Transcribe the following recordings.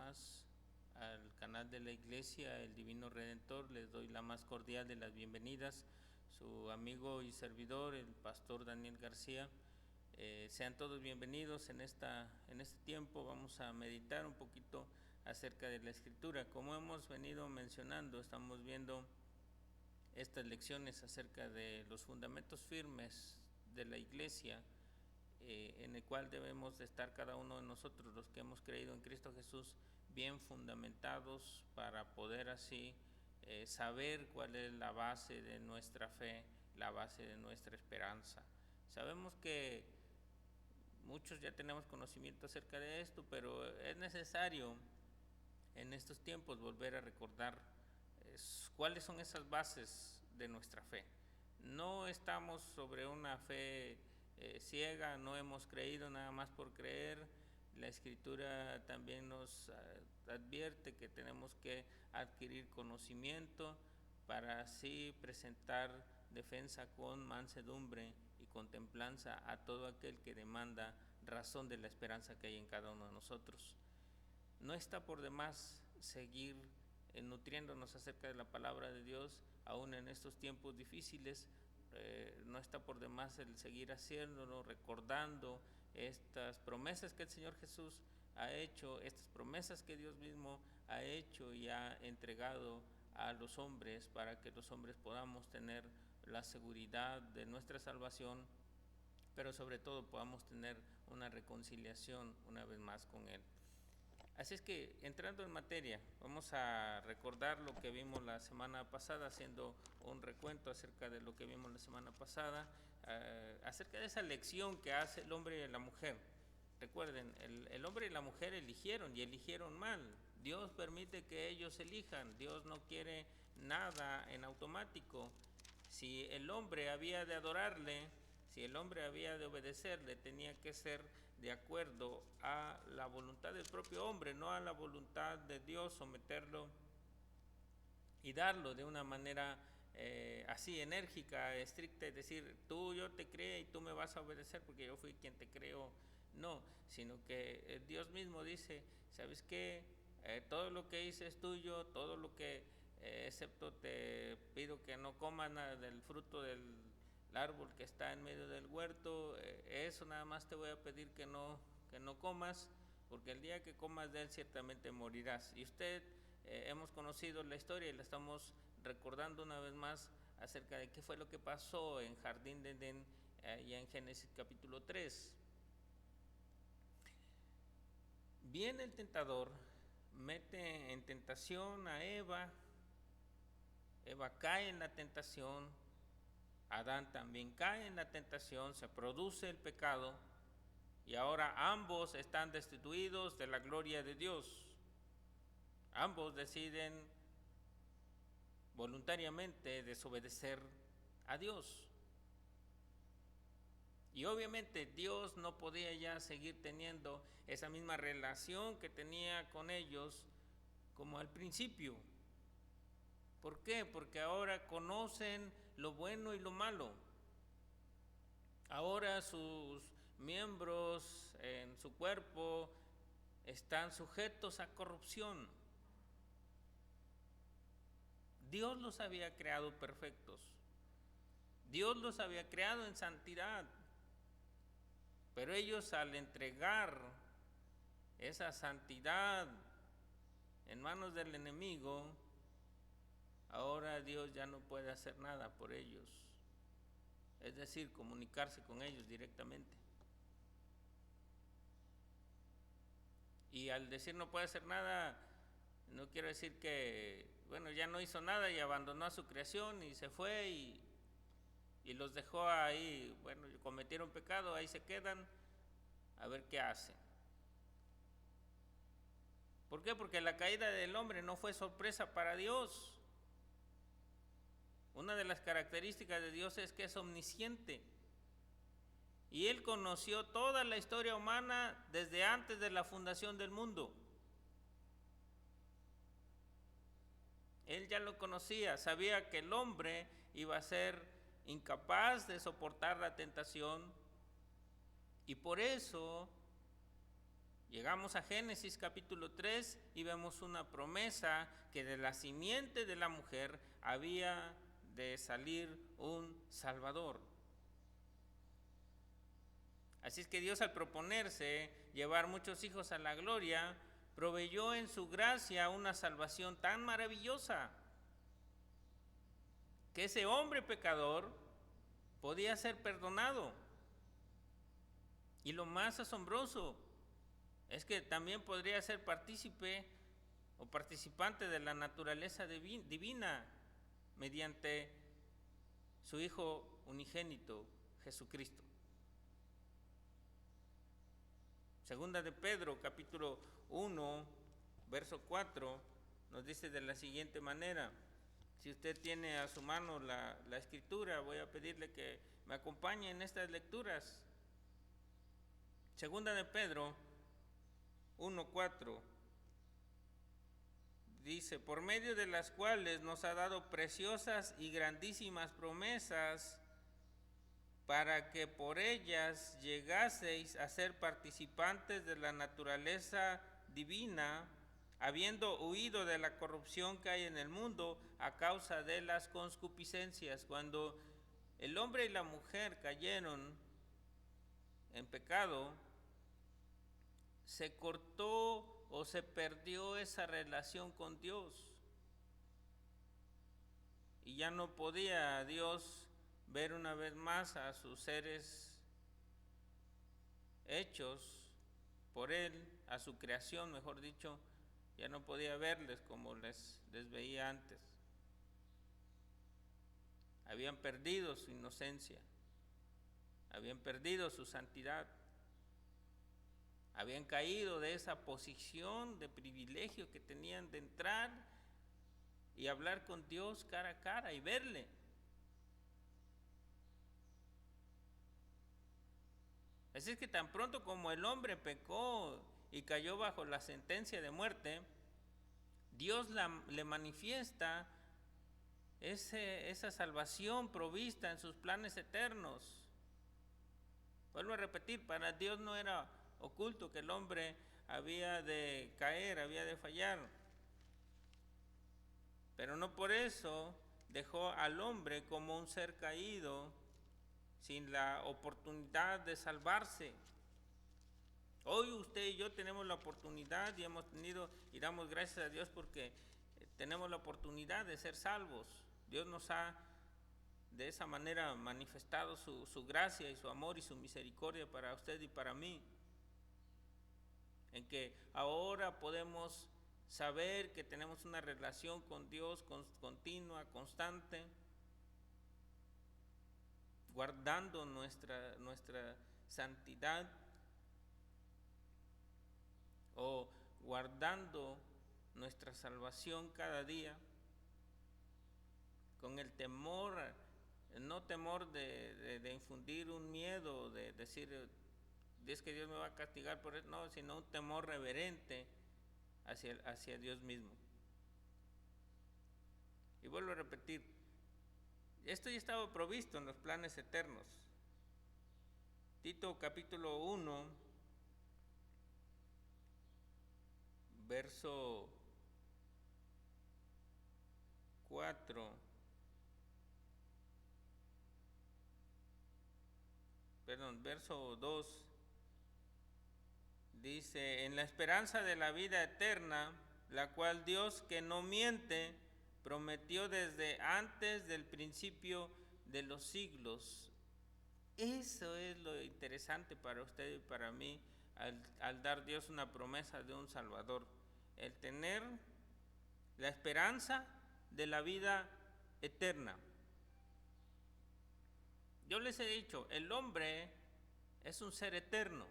más al canal de la Iglesia El Divino Redentor. Les doy la más cordial de las bienvenidas. Su amigo y servidor, el pastor Daniel García. Sean todos bienvenidos en este tiempo. Vamos a meditar un poquito acerca de la Escritura. Como hemos venido mencionando, estamos viendo estas lecciones acerca de los fundamentos firmes de la Iglesia, en el cual debemos de estar cada uno de nosotros, los que hemos creído en Cristo Jesús, bien fundamentados para poder así saber cuál es la base de nuestra fe, la base de nuestra esperanza. Sabemos que muchos ya tenemos conocimiento acerca de esto, pero es necesario en estos tiempos volver a recordar cuáles son esas bases de nuestra fe. No estamos sobre una fe ciega, no hemos creído nada más por creer. La Escritura también nos advierte que tenemos que adquirir conocimiento para así presentar defensa con mansedumbre y con templanza a todo aquel que demanda razón de la esperanza que hay en cada uno de nosotros. No está por demás seguir nutriéndonos acerca de la palabra de Dios, aún en estos tiempos difíciles. No está por demás el seguir haciéndolo, recordando estas promesas que el Señor Jesús ha hecho, estas promesas que Dios mismo ha hecho y ha entregado a los hombres, para que los hombres podamos tener la seguridad de nuestra salvación, pero sobre todo podamos tener una reconciliación una vez más con Él. Así es que, entrando en materia, vamos a recordar lo que vimos la semana pasada, haciendo un recuento acerca de lo que vimos la semana pasada, acerca de esa elección que hace el hombre y la mujer. Recuerden, el hombre y la mujer eligieron y eligieron mal. Dios permite que ellos elijan, Dios no quiere nada en automático. Si el hombre había de adorarle, si el hombre había de obedecerle, tenía que ser de acuerdo a la voluntad del propio hombre, no a la voluntad de Dios, someterlo y darlo de una manera así enérgica, estricta, es decir, yo te creé y tú me vas a obedecer porque yo fui quien te creó. No, sino que Dios mismo dice, ¿sabes qué? Todo lo que hice es tuyo, todo lo que, excepto te pido que no comas nada del fruto del árbol que está en medio del huerto, eso nada más te voy a pedir que no comas, porque el día que comas de él ciertamente morirás. Y hemos conocido la historia y la estamos recordando una vez más acerca de qué fue lo que pasó en Jardín de Edén, ya en Génesis capítulo 3. Viene el tentador, mete en tentación a Eva cae en la tentación, Adán también cae en la tentación, se produce el pecado y ahora ambos están destituidos de la gloria de Dios. Ambos deciden voluntariamente desobedecer a Dios. Y obviamente Dios no podía ya seguir teniendo esa misma relación que tenía con ellos como al principio. ¿Por qué? Porque ahora conocen lo bueno y lo malo. Ahora sus miembros en su cuerpo están sujetos a corrupción. Dios los había creado perfectos. Dios los había creado en santidad. Pero ellos, al entregar esa santidad en manos del enemigo, ahora Dios ya no puede hacer nada por ellos. Es decir, comunicarse con ellos directamente. Y al decir no puede hacer nada, no quiero decir que, ya no hizo nada y abandonó a su creación y se fue y los dejó ahí, cometieron pecado, ahí se quedan, a ver qué hacen. ¿Por qué? Porque la caída del hombre no fue sorpresa para Dios. Una de las características de Dios es que es omnisciente. Y Él conoció toda la historia humana desde antes de la fundación del mundo. Él ya lo conocía, sabía que el hombre iba a ser incapaz de soportar la tentación y por eso Llegamos a Génesis capítulo 3 y vemos una promesa que de la simiente de la mujer había de salir un Salvador. Así es que Dios, al proponerse llevar muchos hijos a la gloria, proveyó en su gracia una salvación tan maravillosa que ese hombre pecador podía ser perdonado. Y lo más asombroso es que también podría ser partícipe o participante de la naturaleza divina mediante su Hijo unigénito, Jesucristo. Segunda de Pedro, capítulo 1, verso 4, nos dice de la siguiente manera. Si usted tiene a su mano la escritura, voy a pedirle que me acompañe en estas lecturas. Segunda de Pedro 1:4 dice: por medio de las cuales nos ha dado preciosas y grandísimas promesas, para que por ellas llegaseis a ser participantes de la naturaleza divina, habiendo huido de la corrupción que hay en el mundo a causa de las concupiscencias. Cuando el hombre y la mujer cayeron en pecado, se cortó o se perdió esa relación con Dios. Y ya no podía Dios ver una vez más a sus seres hechos por Él, a su creación, mejor dicho, ya no podía verles como les veía antes. Habían perdido su inocencia, habían perdido su santidad, habían caído de esa posición de privilegio que tenían de entrar y hablar con Dios cara a cara y verle. Así es que tan pronto como el hombre pecó y cayó bajo la sentencia de muerte, Dios le manifiesta esa salvación provista en sus planes eternos. Vuelvo a repetir, para Dios no era oculto que el hombre había de caer, había de fallar, pero no por eso dejó al hombre como un ser caído, sin la oportunidad de salvarse. Hoy usted y yo tenemos la oportunidad y hemos tenido, y damos gracias a Dios porque tenemos la oportunidad de ser salvos. Dios nos ha de esa manera manifestado su gracia y su amor y su misericordia para usted y para mí, en que ahora podemos saber que tenemos una relación con Dios continua, constante, guardando nuestra santidad o guardando nuestra salvación cada día con el temor, no temor de infundir un miedo, de decir, es que Dios me va a castigar por eso, no, sino un temor reverente hacia Dios mismo. Y vuelvo a repetir, esto ya estaba provisto en los planes eternos. Tito capítulo 1, verso 2, dice: en la esperanza de la vida eterna, la cual Dios, que no miente, prometió desde antes del principio de los siglos. Eso es lo interesante para usted y para mí al dar Dios una promesa de un Salvador, el tener la esperanza de la vida eterna. Yo les he dicho, el hombre es un ser eterno.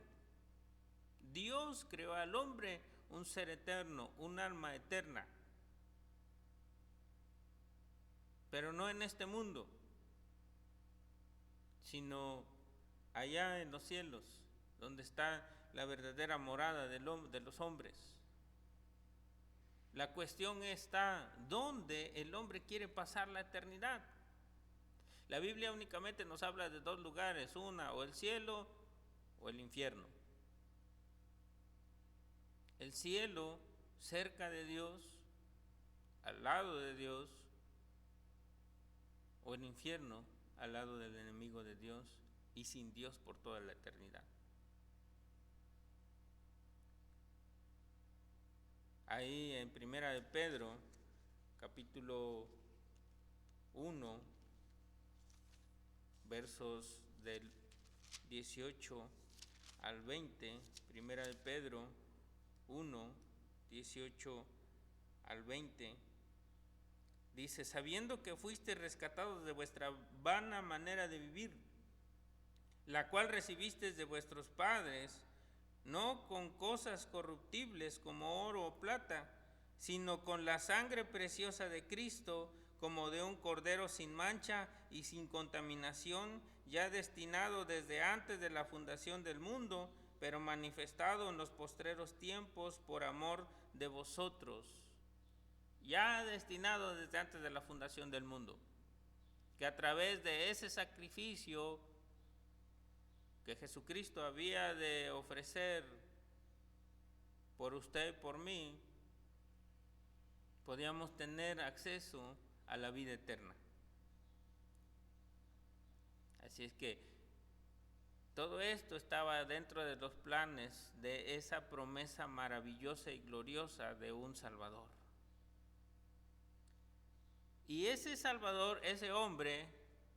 Dios creó al hombre un ser eterno, un alma eterna, pero no en este mundo, sino allá en los cielos, donde está la verdadera morada de los hombres. La cuestión está, ¿dónde el hombre quiere pasar la eternidad? La Biblia únicamente nos habla de dos lugares, una, o el cielo o el infierno. el cielo cerca de Dios, al lado de Dios, o el infierno al lado del enemigo de Dios y sin Dios por toda la eternidad. Ahí en Primera de Pedro, capítulo 1, versos del 18 al 20, Primera de Pedro 1, 18 al 20, dice: sabiendo que fuiste rescatados de vuestra vana manera de vivir, la cual recibisteis de vuestros padres, no con cosas corruptibles como oro o plata, sino con la sangre preciosa de Cristo, como de un cordero sin mancha y sin contaminación, ya destinado desde antes de la fundación del mundo, pero manifestado en los postreros tiempos por amor de vosotros. Ya destinado desde antes de la fundación del mundo, que a través de ese sacrificio que Jesucristo había de ofrecer por usted y por mí, podíamos tener acceso a la vida eterna. Así es que todo esto estaba dentro de los planes de esa promesa maravillosa y gloriosa de un Salvador. Y ese Salvador, ese hombre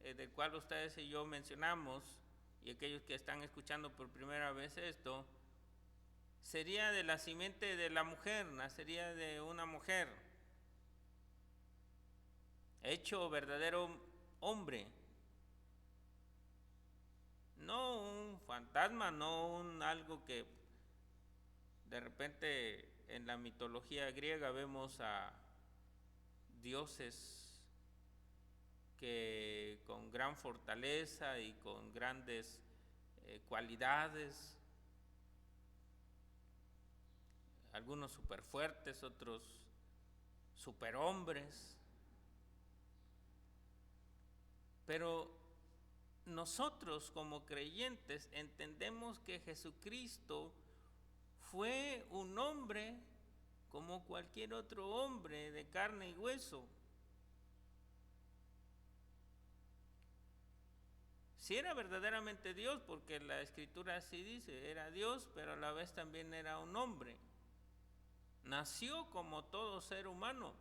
del cual ustedes y yo mencionamos, y aquellos que están escuchando por primera vez esto, sería de la simiente de la mujer, nacería de una mujer, hecho verdadero hombre, no un fantasma, no un algo que de repente en la mitología griega vemos a dioses que con gran fortaleza y con grandes cualidades, algunos super fuertes, otros superhombres, pero nosotros como creyentes entendemos que Jesucristo fue un hombre como cualquier otro hombre de carne y hueso. Si era verdaderamente Dios, porque la Escritura así dice, era Dios, pero a la vez también era un hombre. Nació como todo ser humano.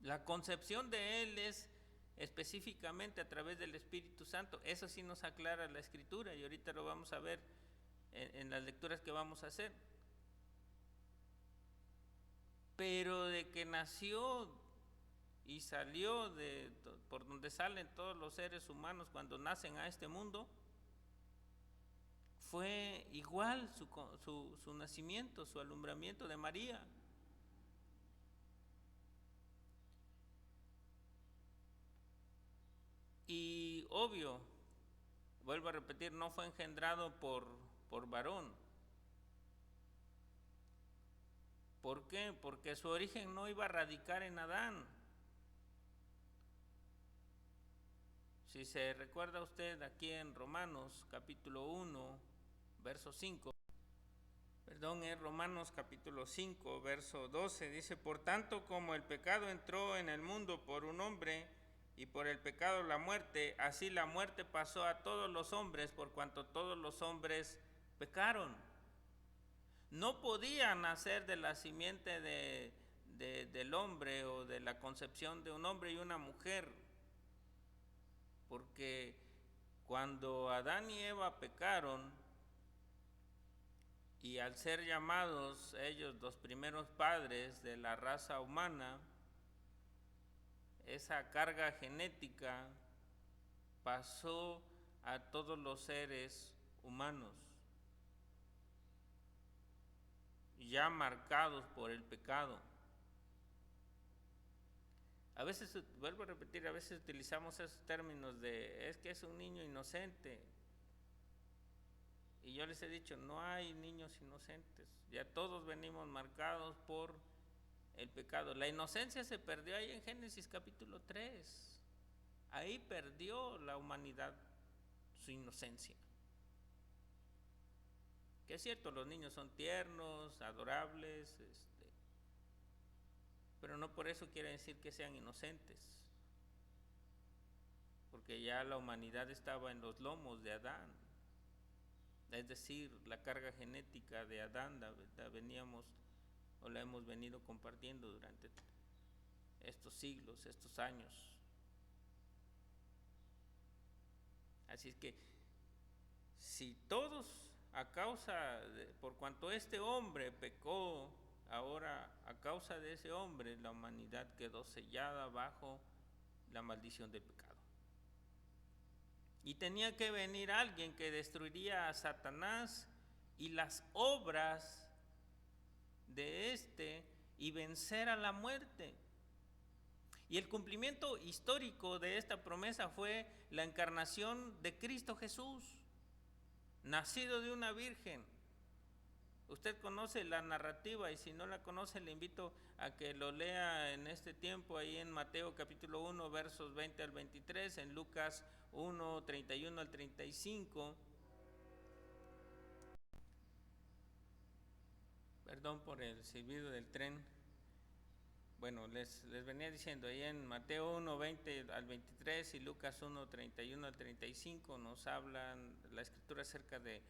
La concepción de Él es específicamente a través del Espíritu Santo. Eso sí nos aclara la Escritura y ahorita lo vamos a ver en las lecturas que vamos a hacer. Pero de que nació y salió por donde salen todos los seres humanos cuando nacen a este mundo, fue igual su nacimiento, su alumbramiento de María. Y obvio, vuelvo a repetir, no fue engendrado por varón. ¿Por qué? Porque su origen no iba a radicar en Adán. Si se recuerda usted aquí en Romanos capítulo 1, verso 5, es Romanos capítulo 5, verso 12, dice: por tanto, como el pecado entró en el mundo por un hombre, y por el pecado la muerte, así la muerte pasó a todos los hombres, por cuanto todos los hombres pecaron. No podía nacer de la simiente del hombre o de la concepción de un hombre y una mujer, porque cuando Adán y Eva pecaron, y al ser llamados ellos los primeros padres de la raza humana, esa carga genética pasó a todos los seres humanos, ya marcados por el pecado. A veces, vuelvo a repetir, a veces utilizamos esos términos de es que es un niño inocente. Y yo les he dicho, no hay niños inocentes, ya todos venimos marcados por el pecado. La inocencia se perdió ahí en Génesis capítulo 3. Ahí perdió la humanidad su inocencia. Que es cierto, los niños son tiernos, adorables, pero no por eso quiere decir que sean inocentes, porque ya la humanidad estaba en los lomos de Adán, es decir, la carga genética de Adán la veníamos o la hemos venido compartiendo durante estos siglos, estos años. Así es que si todos por cuanto este hombre pecó, ahora a causa de ese hombre la humanidad quedó sellada bajo la maldición del pecado. Y tenía que venir alguien que destruiría a Satanás y las obras de y vencer a la muerte. Y el cumplimiento histórico de esta promesa fue la encarnación de Cristo Jesús, nacido de una virgen. Usted conoce la narrativa, y si no la conoce le invito a que lo lea en este tiempo ahí en Mateo capítulo 1 versos 20 al 23, en Lucas 1, 31 al 35. Perdón por el silbido del tren. Bueno, les venía diciendo, ahí en Mateo 1, 20 al 23 y Lucas 1, 31 al 35 nos hablan la escritura acerca de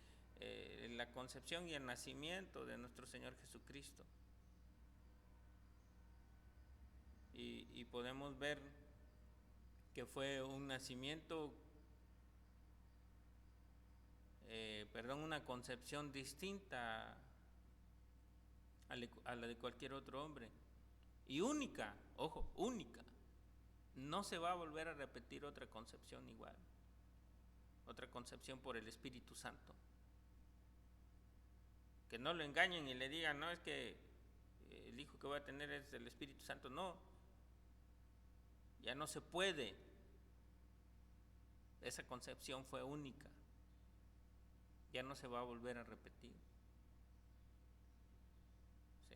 la concepción y el nacimiento de nuestro Señor Jesucristo. Y podemos ver que fue un nacimiento, una concepción distinta a la de cualquier otro hombre. Y única, ojo, única. No se va a volver a repetir otra concepción igual. Otra concepción por el Espíritu Santo. Que no lo engañen y le digan, no, es que el hijo que voy a tener es del Espíritu Santo. No, ya no se puede. Esa concepción fue única. Ya no se va a volver a repetir. ¿Sí?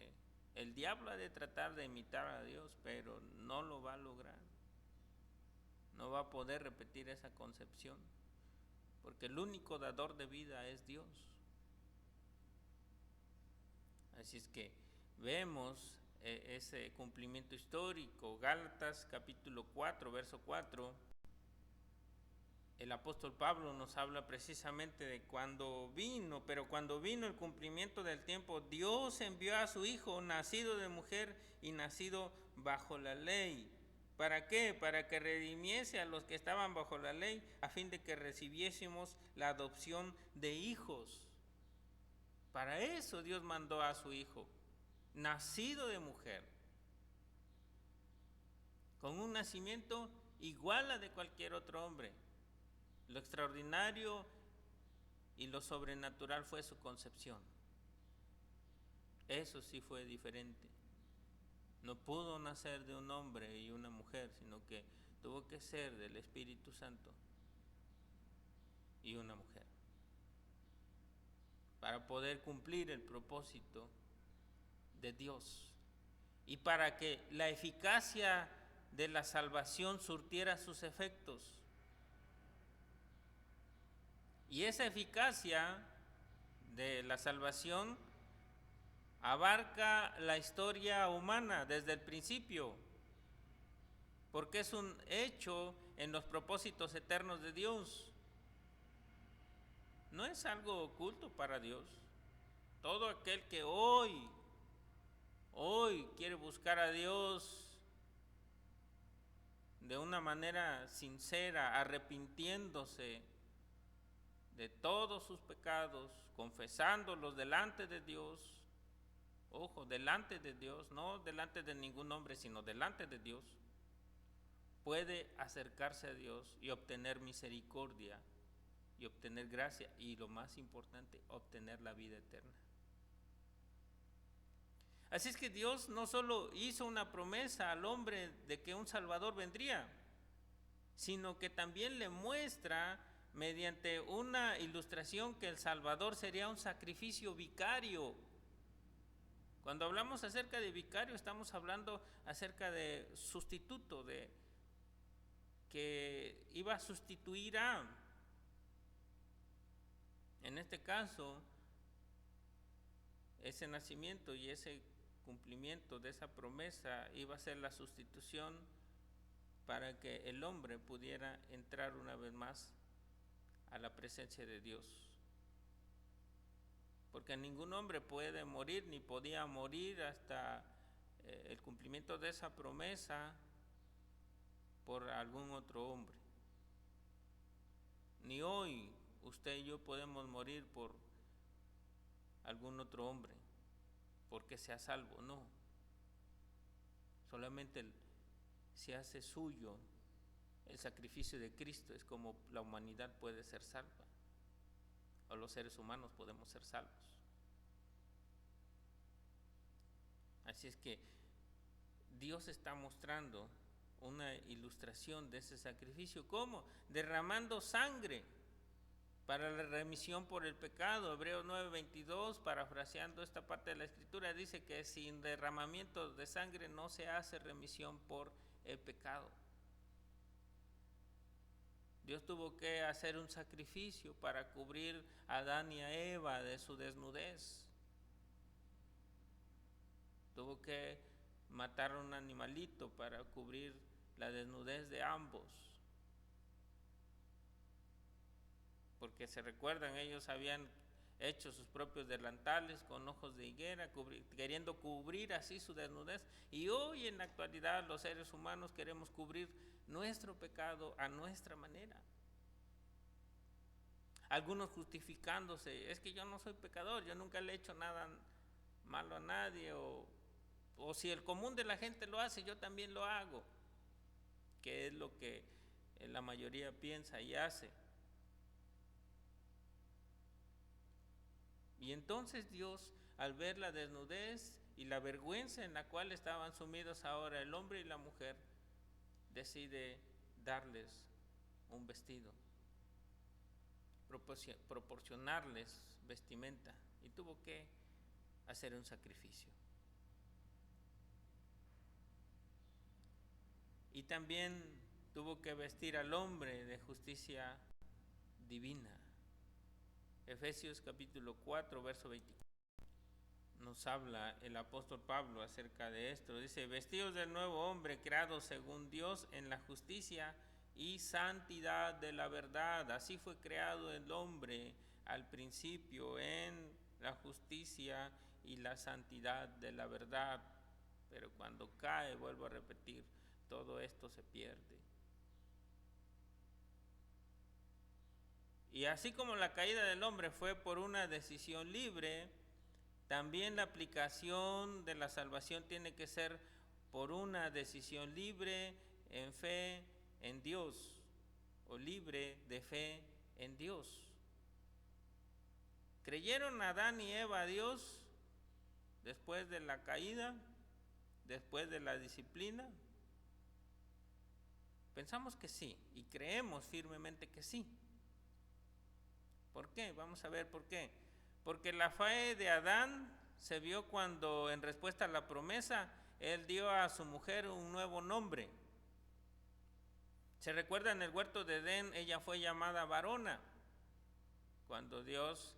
El diablo ha de tratar de imitar a Dios, pero no lo va a lograr. No va a poder repetir esa concepción, porque el único dador de vida es Dios. Así es que vemos ese cumplimiento histórico. Gálatas capítulo 4, verso 4. El apóstol Pablo nos habla precisamente de cuando vino el cumplimiento del tiempo, Dios envió a su Hijo, nacido de mujer y nacido bajo la ley. ¿Para qué? Para que redimiese a los que estaban bajo la ley, a fin de que recibiésemos la adopción de hijos. Para eso Dios mandó a su Hijo, nacido de mujer, con un nacimiento igual a de cualquier otro hombre. Lo extraordinario y lo sobrenatural fue su concepción. Eso sí fue diferente. No pudo nacer de un hombre y una mujer, sino que tuvo que ser del Espíritu Santo y una mujer, para poder cumplir el propósito de Dios y para que la eficacia de la salvación surtiera sus efectos. Y esa eficacia de la salvación abarca la historia humana desde el principio, porque es un hecho en los propósitos eternos de Dios. No es algo oculto para Dios. Todo aquel que hoy quiere buscar a Dios de una manera sincera, arrepintiéndose de todos sus pecados, confesándolos delante de Dios, ojo, delante de Dios, no delante de ningún hombre, sino delante de Dios, puede acercarse a Dios y obtener misericordia y obtener gracia y, lo más importante, obtener la vida eterna. Así es que Dios no solo hizo una promesa al hombre de que un Salvador vendría, sino que también le muestra mediante una ilustración que el Salvador sería un sacrificio vicario. Cuando hablamos acerca de vicario, estamos hablando acerca de sustituto, de que iba a sustituir a, en este caso, ese nacimiento y ese cumplimiento de esa promesa iba a ser la sustitución para que el hombre pudiera entrar una vez más a la presencia de Dios. Porque ningún hombre puede morir ni podía morir hasta el cumplimiento de esa promesa por algún otro hombre. Ni hoy usted y yo podemos morir por algún otro hombre porque sea salvo, no. Solamente se hace suyo el sacrificio de Cristo, es como la humanidad puede ser salva, o los seres humanos podemos ser salvos. Así es que Dios está mostrando una ilustración de ese sacrificio. ¿Cómo? Derramando sangre para la remisión por el pecado. Hebreos 9:22, parafraseando esta parte de la Escritura, dice que sin derramamiento de sangre no se hace remisión por el pecado. Dios tuvo que hacer un sacrificio para cubrir a Adán y a Eva de su desnudez. Tuvo que matar a un animalito para cubrir la desnudez de ambos. Porque se recuerdan, ellos habían hecho sus propios delantales con ojos de higuera, queriendo cubrir así su desnudez. Y hoy en la actualidad los seres humanos queremos cubrir nuestro pecado a nuestra manera. Algunos justificándose, es que yo no soy pecador, yo nunca le he hecho nada malo a nadie, o si el común de la gente lo hace, yo también lo hago, que es lo que la mayoría piensa y hace. Y entonces Dios, al ver la desnudez y la vergüenza en la cual estaban sumidos ahora el hombre y la mujer, decide darles un vestido, proporcionarles vestimenta, y tuvo que hacer un sacrificio. Y también tuvo que vestir al hombre de justicia divina. Efesios capítulo 4, verso 24. Nos habla el apóstol Pablo acerca de esto. Dice: vestidos del nuevo hombre, creado según Dios en la justicia y santidad de la verdad. Así fue creado el hombre al principio, en la justicia y la santidad de la verdad. Pero cuando cae, vuelvo a repetir, todo esto se pierde. Y así como la caída del hombre fue por una decisión libre, también la aplicación de la salvación tiene que ser por una decisión libre en fe en Dios, o libre de fe en Dios. ¿Creyeron Adán y Eva a Dios después de la caída, después de la disciplina? Pensamos que sí, y creemos firmemente que sí. ¿Por qué? Vamos a ver por qué. Porque la fe de Adán se vio cuando, en respuesta a la promesa, él dio a su mujer un nuevo nombre. Se recuerda, en el huerto de Edén, ella fue llamada varona. Cuando Dios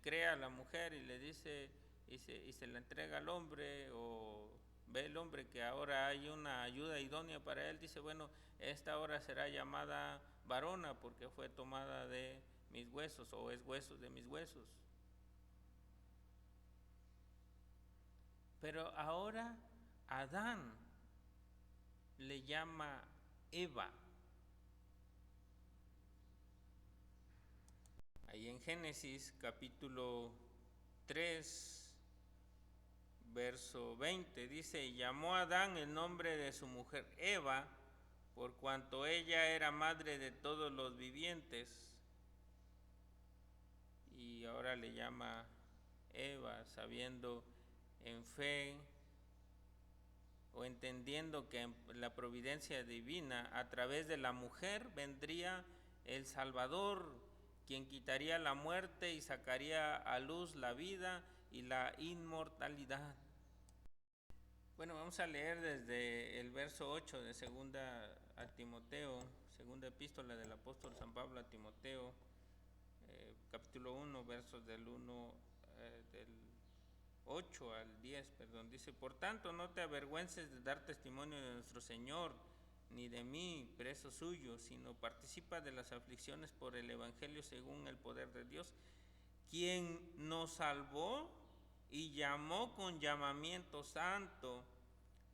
crea a la mujer y le dice, y se la entrega al hombre, o ve el hombre que ahora hay una ayuda idónea para él, dice: bueno, esta ahora será llamada varona porque fue tomada de mis huesos, o es huesos de mis huesos. Pero ahora Adán le llama Eva. Ahí en Génesis capítulo 3, verso 20, dice: y llamó a Adán el nombre de su mujer Eva, por cuanto ella era madre de todos los vivientes. Y ahora le llama Eva, sabiendo en fe, o entendiendo que en la providencia divina, a través de la mujer vendría el Salvador, quien quitaría la muerte y sacaría a luz la vida y la inmortalidad. Bueno, vamos a leer desde el verso 8 de segunda a Timoteo, segunda epístola del apóstol San Pablo a Timoteo, capítulo 1, versos del 1 del 8 al 10, perdón, dice: por tanto, no te avergüences de dar testimonio de nuestro Señor, ni de mí, preso suyo, sino participa de las aflicciones por el Evangelio según el poder de Dios, quien nos salvó y llamó con llamamiento santo,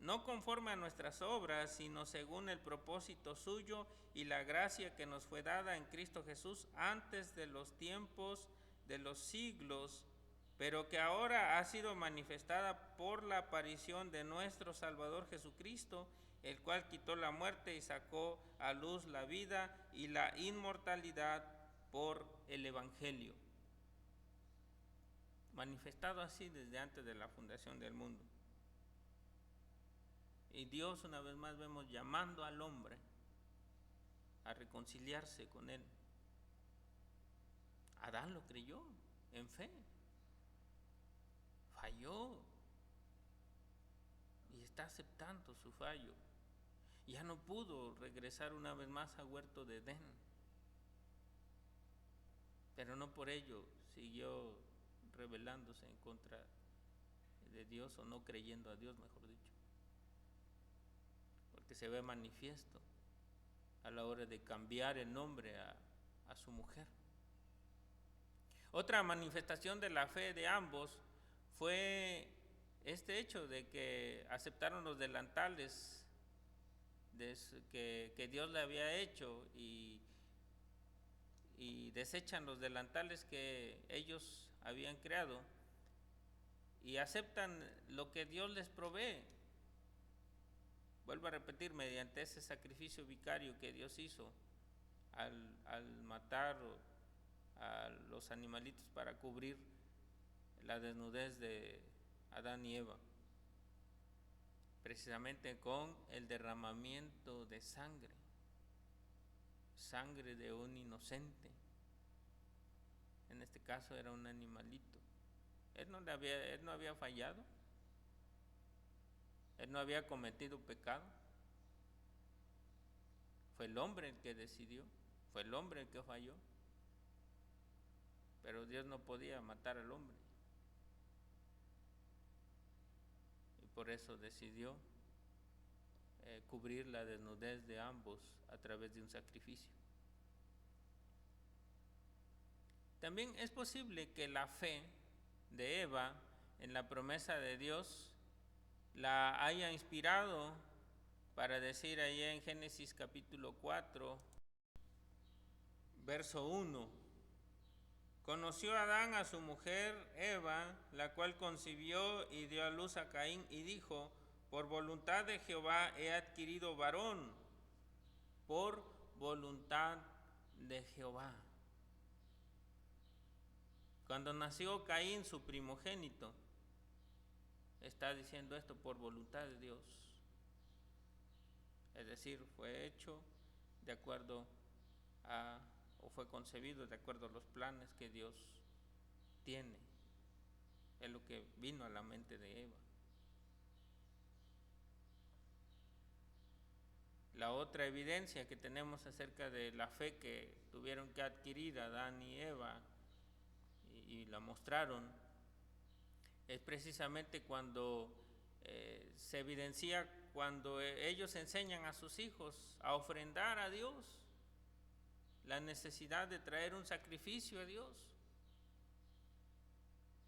no conforme a nuestras obras, sino según el propósito suyo y la gracia que nos fue dada en Cristo Jesús antes de los tiempos de los siglos, pero que ahora ha sido manifestada por la aparición de nuestro Salvador Jesucristo, el cual quitó la muerte y sacó a luz la vida y la inmortalidad por el Evangelio, manifestado así desde antes de la fundación del mundo. Y Dios, una vez más, vemos llamando al hombre a reconciliarse con Él. Adán lo creyó en fe, falló y está aceptando su fallo. Ya no pudo regresar una vez más al huerto de Edén, pero no por ello siguió rebelándose en contra de Dios, o no creyendo a Dios, mejor dicho, porque se ve manifiesto a la hora de cambiar el nombre a su mujer. Otra manifestación de la fe de ambos fue este hecho de que aceptaron los delantales que Dios le había hecho y desechan los delantales que ellos habían creado y aceptan lo que Dios les provee. Vuelvo a repetir, mediante ese sacrificio vicario que Dios hizo al matar a los animalitos para cubrir la desnudez de Adán y Eva, precisamente con el derramamiento de sangre de un inocente. En este caso era un animalito. Él no había fallado, él no había cometido pecado. Fue el hombre el que decidió, fue el hombre el que falló, pero Dios no podía matar al hombre, y por eso decidió cubrir la desnudez de ambos a través de un sacrificio. También es posible que la fe de Eva en la promesa de Dios la haya inspirado para decir allá en Génesis capítulo 4, verso 1: conoció Adán a su mujer Eva, la cual concibió y dio a luz a Caín, y dijo: por voluntad de Jehová he adquirido varón, por voluntad de Jehová. Cuando nació Caín, su primogénito, está diciendo esto: por voluntad de Dios. Es decir, fue hecho de acuerdo o fue concebido de acuerdo a los planes que Dios tiene. Es lo que vino a la mente de Eva. La otra evidencia que tenemos acerca de la fe que tuvieron que adquirir Adán y Eva y la mostraron es precisamente cuando se evidencia cuando ellos enseñan a sus hijos a ofrendar a Dios, la necesidad de traer un sacrificio a Dios.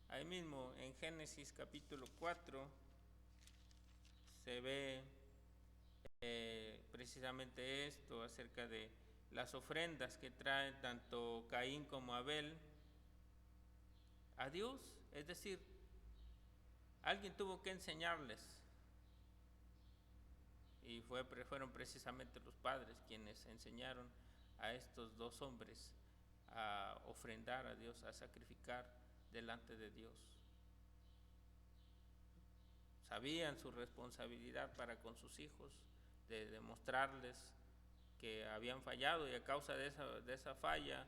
Ahí mismo en Génesis capítulo 4 se ve precisamente esto acerca de las ofrendas que traen tanto Caín como Abel a Dios. Es decir, alguien tuvo que enseñarles, y fueron precisamente los padres quienes enseñaron a estos dos hombres a ofrendar a Dios, a sacrificar delante de Dios. Sabían su responsabilidad para con sus hijos, de demostrarles que habían fallado, y a causa de esa falla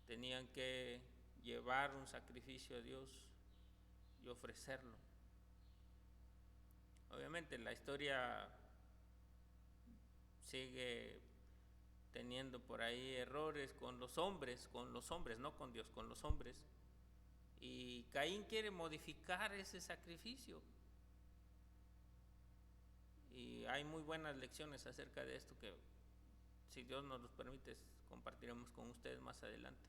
tenían que llevar un sacrificio a Dios y ofrecerlo. Obviamente la historia sigue teniendo por ahí errores con los hombres, no con Dios, con los hombres, Y Caín quiere modificar ese sacrificio. Y hay muy buenas lecciones acerca de esto que, si Dios nos los permite, compartiremos con ustedes más adelante,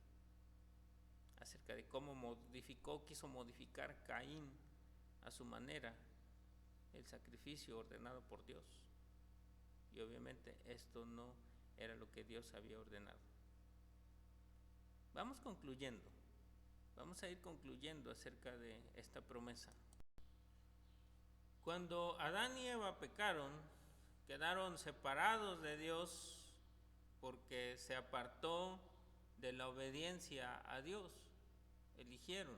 acerca de cómo quiso modificar Caín a su manera el sacrificio ordenado por Dios. Y obviamente esto no era lo que Dios había ordenado. Vamos a ir concluyendo acerca de esta promesa. Cuando Adán y Eva pecaron, quedaron separados de Dios porque se apartó de la obediencia a Dios, eligieron.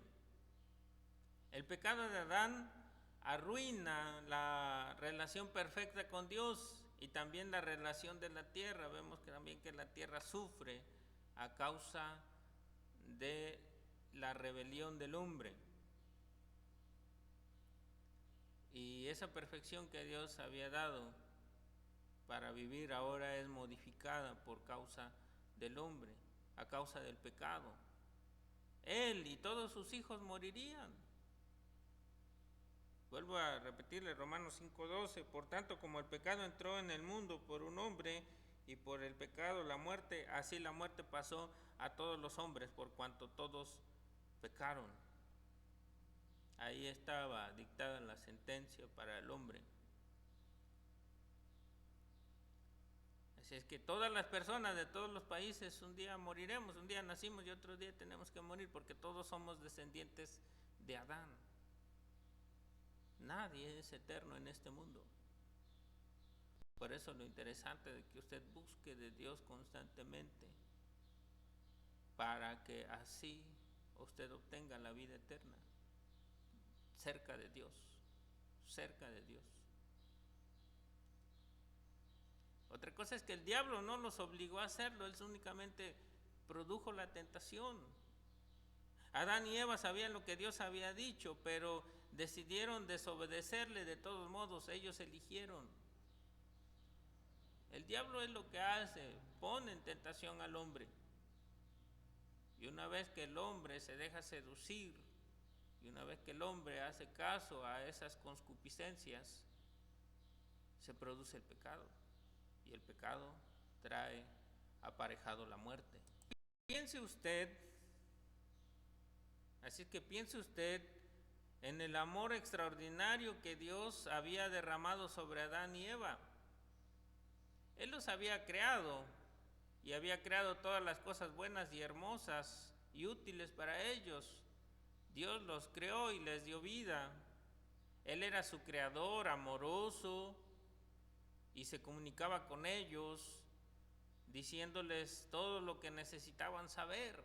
El pecado de Adán arruina la relación perfecta con Dios y también la relación de la tierra. Vemos que también que la tierra sufre a causa de la rebelión del hombre. Y esa perfección que Dios había dado para vivir ahora es modificada por causa del hombre, a causa del pecado. Él y todos sus hijos morirían. Vuelvo a repetirle Romanos 5:12, por tanto como el pecado entró en el mundo por un hombre y por el pecado la muerte, así la muerte pasó a todos los hombres por cuanto todos pecaron. Ahí estaba dictada la sentencia para el hombre. Así es que todas las personas de todos los países un día moriremos, un día nacimos y otro día tenemos que morir porque todos somos descendientes de Adán. Nadie es eterno en este mundo. Por eso lo interesante de que usted busque de Dios constantemente para que así usted obtenga la vida eterna. Cerca de Dios, cerca de Dios. Otra cosa es que el diablo no los obligó a hacerlo, él únicamente produjo la tentación. Adán y Eva sabían lo que Dios había dicho, pero decidieron desobedecerle de todos modos, ellos eligieron. El diablo es lo que hace, pone en tentación al hombre. Y una vez que el hombre se deja seducir, y una vez que el hombre hace caso a esas concupiscencias, se produce el pecado. Y el pecado trae aparejado la muerte. Piense usted en el amor extraordinario que Dios había derramado sobre Adán y Eva. Él los había creado y había creado todas las cosas buenas y hermosas y útiles para ellos. Dios los creó y les dio vida. Él era su creador amoroso y se comunicaba con ellos, diciéndoles todo lo que necesitaban saber.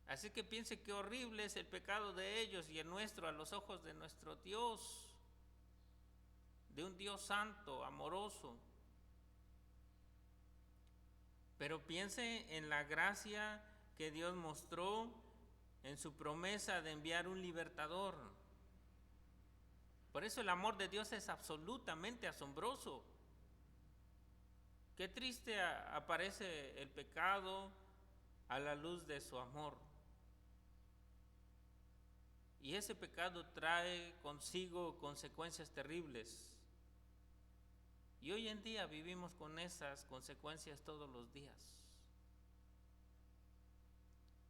Así que piense qué horrible es el pecado de ellos y el nuestro a los ojos de nuestro Dios, de un Dios santo, amoroso. Pero piense en la gracia que Dios mostró en su promesa de enviar un libertador. Por eso el amor de Dios es absolutamente asombroso. Qué triste aparece el pecado a la luz de su amor. Y ese pecado trae consigo consecuencias terribles. Y hoy en día vivimos con esas consecuencias todos los días.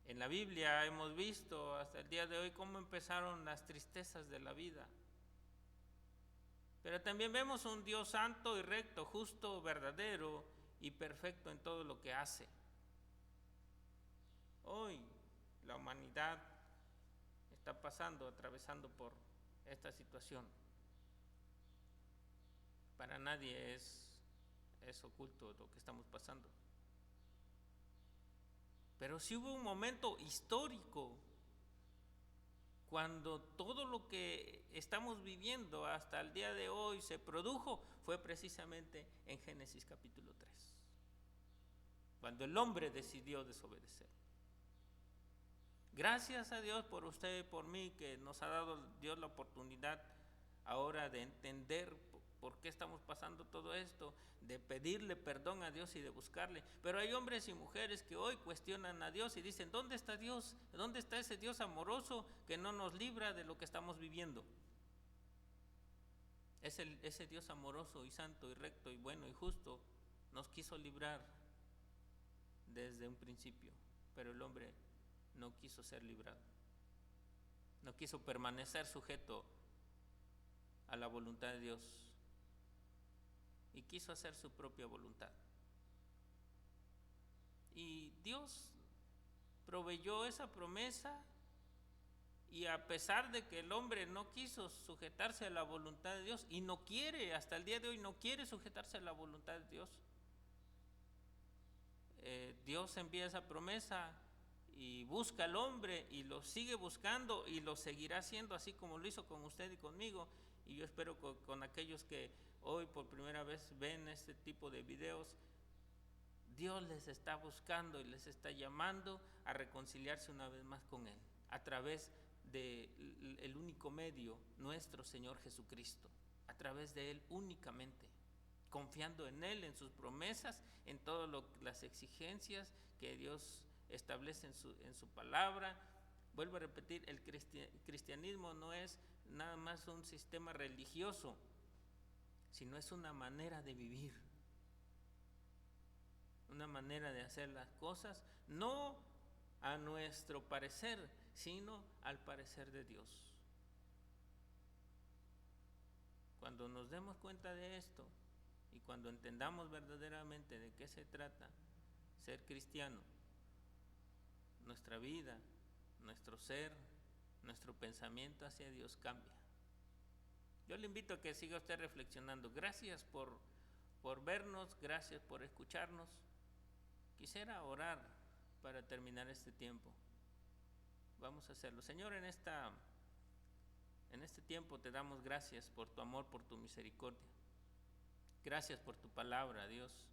En la Biblia hemos visto hasta el día de hoy cómo empezaron las tristezas de la vida. Pero también vemos un Dios santo y recto, justo, verdadero y perfecto en todo lo que hace. Hoy la humanidad está atravesando por esta situación. Para nadie es oculto lo que estamos pasando. Pero sí hubo un momento histórico cuando todo lo que estamos viviendo hasta el día de hoy se produjo, fue precisamente en Génesis capítulo 3, cuando el hombre decidió desobedecer. Gracias a Dios por usted y por mí, que nos ha dado Dios la oportunidad ahora de entender por qué estamos pasando todo esto, de pedirle perdón a Dios y de buscarle. Pero hay hombres y mujeres que hoy cuestionan a Dios y dicen, ¿dónde está Dios? ¿Dónde está ese Dios amoroso que no nos libra de lo que estamos viviendo? Ese Dios amoroso y santo y recto y bueno y justo nos quiso librar desde un principio, pero el hombre no quiso ser librado, no quiso permanecer sujeto a la voluntad de Dios y quiso hacer su propia voluntad. Y Dios proveyó esa promesa, y a pesar de que el hombre no quiso sujetarse a la voluntad de Dios y no quiere, hasta el día de hoy no quiere sujetarse a la voluntad de Dios, Dios envía esa promesa y busca al hombre y lo sigue buscando y lo seguirá haciendo, así como lo hizo con usted y conmigo. Y yo espero con aquellos que hoy por primera vez ven este tipo de videos, Dios les está buscando y les está llamando a reconciliarse una vez más con Él, a través del único medio, nuestro Señor Jesucristo, a través de Él únicamente, confiando en Él, en sus promesas, en todas las exigencias que Dios establece en su palabra. Vuelvo a repetir, el cristianismo no es nada más un sistema religioso, sino es una manera de vivir, una manera de hacer las cosas, no a nuestro parecer, sino al parecer de Dios. Cuando nos demos cuenta de esto y cuando entendamos verdaderamente de qué se trata ser cristiano, nuestra vida, nuestro ser, nuestro pensamiento hacia Dios cambia. Yo le invito a que siga usted reflexionando. Gracias por vernos, gracias por escucharnos. Quisiera orar para terminar este tiempo. Vamos a hacerlo. Señor, en este tiempo te damos gracias por tu amor, por tu misericordia. Gracias por tu palabra, Dios.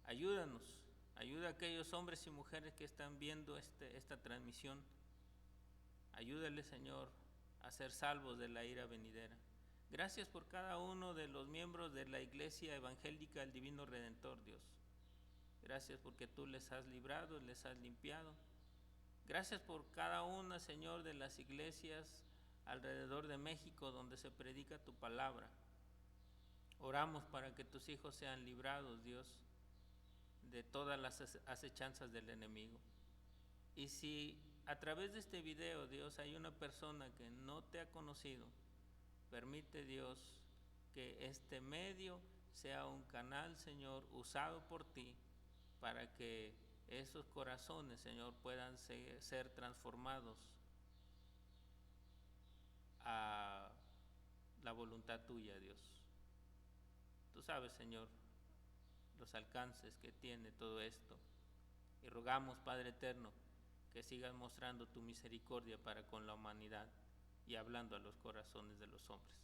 Ayúdanos, ayuda a aquellos hombres y mujeres que están viendo esta transmisión. Ayúdale, Señor, a ser salvos de la ira venidera. Gracias por cada uno de los miembros de la Iglesia Evangélica del Divino Redentor, Dios. Gracias porque tú les has librado, les has limpiado. Gracias por cada una, Señor, de las iglesias alrededor de México donde se predica tu palabra. Oramos para que tus hijos sean librados, Dios, de todas las acechanzas del enemigo. Y si a través de este video, Dios, hay una persona que no te ha conocido, permite, Dios, que este medio sea un canal, Señor, usado por ti para que esos corazones, Señor, puedan ser transformados a la voluntad tuya, Dios. Tú sabes, Señor, los alcances que tiene todo esto. Y rogamos, Padre eterno, que sigas mostrando tu misericordia para con la humanidad y hablando a los corazones de los hombres.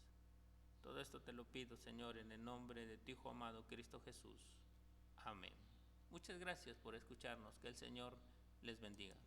Todo esto te lo pido, Señor, en el nombre de tu Hijo amado, Cristo Jesús. Amén. Muchas gracias por escucharnos. Que el Señor les bendiga.